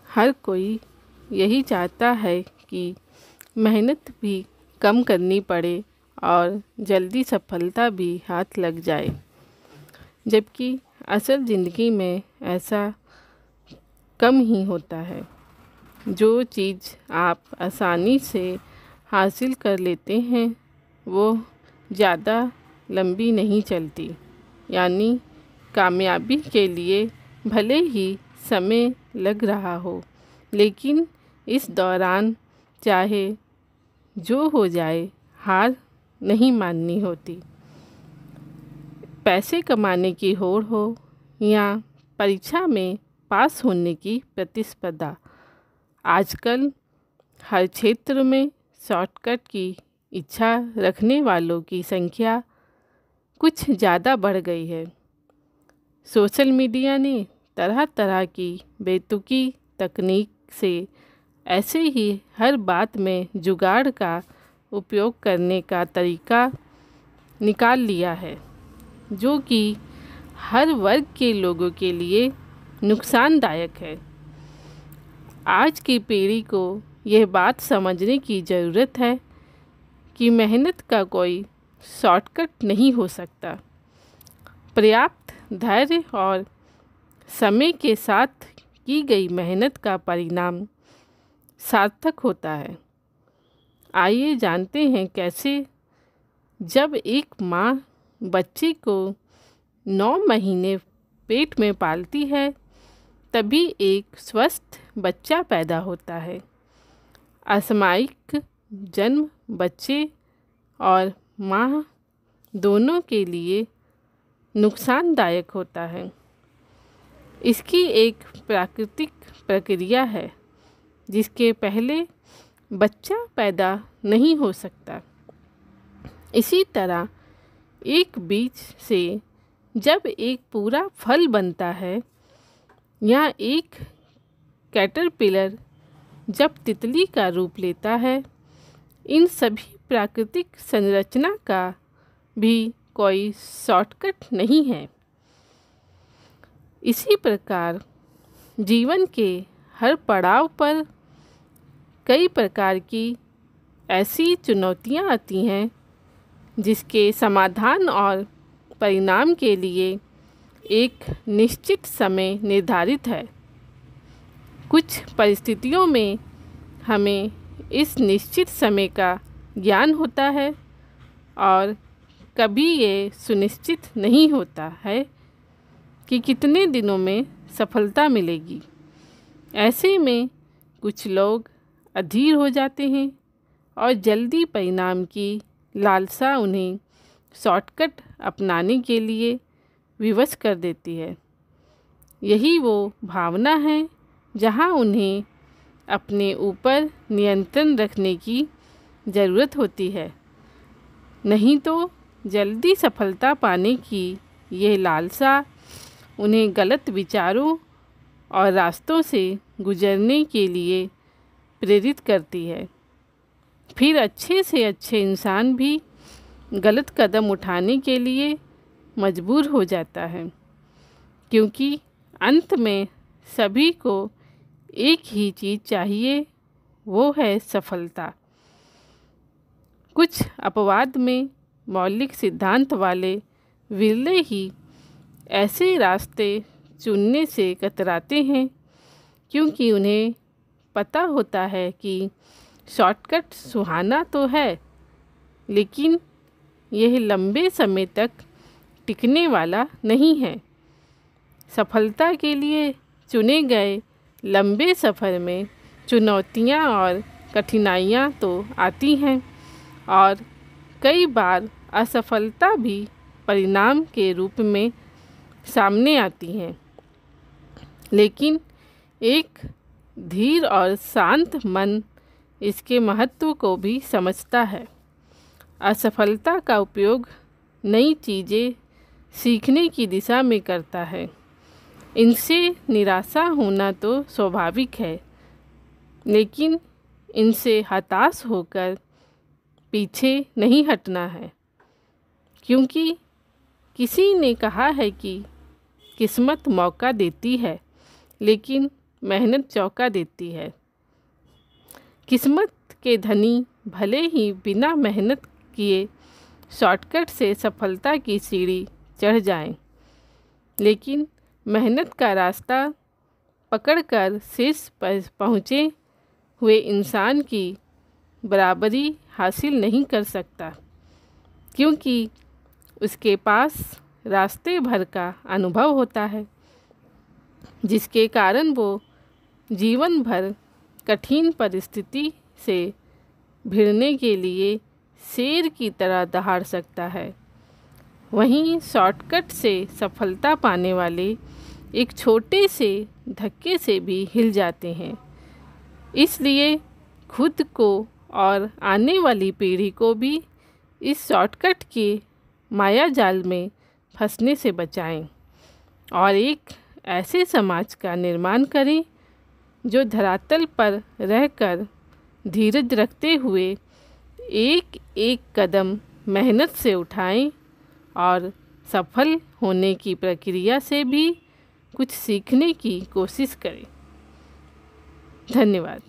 हर कोई यही चाहता है कि मेहनत भी कम करनी पड़े और जल्दी सफलता भी हाथ लग जाए, जबकि असल ज़िंदगी में ऐसा कम ही होता है। जो चीज़ आप आसानी से हासिल कर लेते हैं वो ज़्यादा लंबी नहीं चलती। यानी कामयाबी के लिए भले ही समय लग रहा हो, लेकिन इस दौरान चाहे जो हो जाए हार नहीं माननी होती। पैसे कमाने की होड़ हो या परीक्षा में पास होने की प्रतिस्पर्धा, आजकल हर क्षेत्र में शॉर्टकट की इच्छा रखने वालों की संख्या कुछ ज़्यादा बढ़ गई है। सोशल मीडिया ने तरह तरह की बेतुकी तकनीक से ऐसे ही हर बात में जुगाड़ का उपयोग करने का तरीका निकाल लिया है, जो कि हर वर्ग के लोगों के लिए नुकसानदायक है। आज की पीढ़ी को यह बात समझने की ज़रूरत है कि मेहनत का कोई शॉर्टकट नहीं हो सकता। पर्याप्त धैर्य और समय के साथ की गई मेहनत का परिणाम सार्थक होता है। आइए जानते हैं कैसे। जब एक माँ बच्चे को 9 महीने पेट में पालती है, तभी एक स्वस्थ बच्चा पैदा होता है। असामयिक जन्म बच्चे और माँ दोनों के लिए नुकसानदायक होता है। इसकी एक प्राकृतिक प्रक्रिया है जिसके पहले बच्चा पैदा नहीं हो सकता। इसी तरह एक बीज से जब एक पूरा फल बनता है या एक कैटरपिलर जब तितली का रूप लेता है, इन सभी प्राकृतिक संरचना का भी कोई शॉर्टकट नहीं है। इसी प्रकार जीवन के हर पड़ाव पर कई प्रकार की ऐसी चुनौतियाँ आती हैं जिसके समाधान और परिणाम के लिए एक निश्चित समय निर्धारित है। कुछ परिस्थितियों में हमें इस निश्चित समय का ज्ञान होता है और कभी ये सुनिश्चित नहीं होता है कि कितने दिनों में सफलता मिलेगी। ऐसे में कुछ लोग अधीर हो जाते हैं और जल्दी परिणाम की लालसा उन्हें शॉर्टकट अपनाने के लिए विवश कर देती है। यही वो भावना है जहाँ उन्हें अपने ऊपर नियंत्रण रखने की ज़रूरत होती है। नहीं तो जल्दी सफलता पाने की यह लालसा उन्हें गलत विचारों और रास्तों से गुजरने के लिए प्रेरित करती है। फिर अच्छे से अच्छे इंसान भी गलत कदम उठाने के लिए मजबूर हो जाता है, क्योंकि अंत में सभी को एक ही चीज़ चाहिए, वो है सफलता। कुछ अपवाद में मौलिक सिद्धांत वाले विरले ही ऐसे रास्ते चुनने से कतराते हैं, क्योंकि उन्हें पता होता है कि शॉर्टकट सुहाना तो है, लेकिन यह लंबे समय तक टिकने वाला नहीं है। सफलता के लिए चुने गए लंबे सफ़र में चुनौतियाँ और कठिनाइयाँ तो आती हैं और कई बार असफलता भी परिणाम के रूप में सामने आती हैं, लेकिन एक धीर और शांत मन इसके महत्व को भी समझता है। असफलता का उपयोग नई चीज़ें सीखने की दिशा में करता है। इनसे निराशा होना तो स्वाभाविक है, लेकिन इनसे हताश होकर पीछे नहीं हटना है, क्योंकि किसी ने कहा है कि किस्मत मौका देती है, लेकिन मेहनत चौंका देती है। किस्मत के धनी भले ही बिना मेहनत किए शॉर्टकट से सफलता की सीढ़ी चढ़ जाएं, लेकिन मेहनत का रास्ता पकड़कर शीर्ष पर पहुँचे हुए इंसान की बराबरी हासिल नहीं कर सकता, क्योंकि उसके पास रास्ते भर का अनुभव होता है, जिसके कारण वो जीवन भर कठिन परिस्थिति से भिड़ने के लिए शेर की तरह दहाड़ सकता है। वहीं शॉर्टकट से सफलता पाने वाले एक छोटे से धक्के से भी हिल जाते हैं। इसलिए खुद को और आने वाली पीढ़ी को भी इस शॉर्टकट के माया जाल में फंसने से बचाएं और एक ऐसे समाज का निर्माण करें जो धरातल पर रहकर धीरज रखते हुए एक एक कदम मेहनत से उठाएं और सफल होने की प्रक्रिया से भी कुछ सीखने की कोशिश करें। धन्यवाद।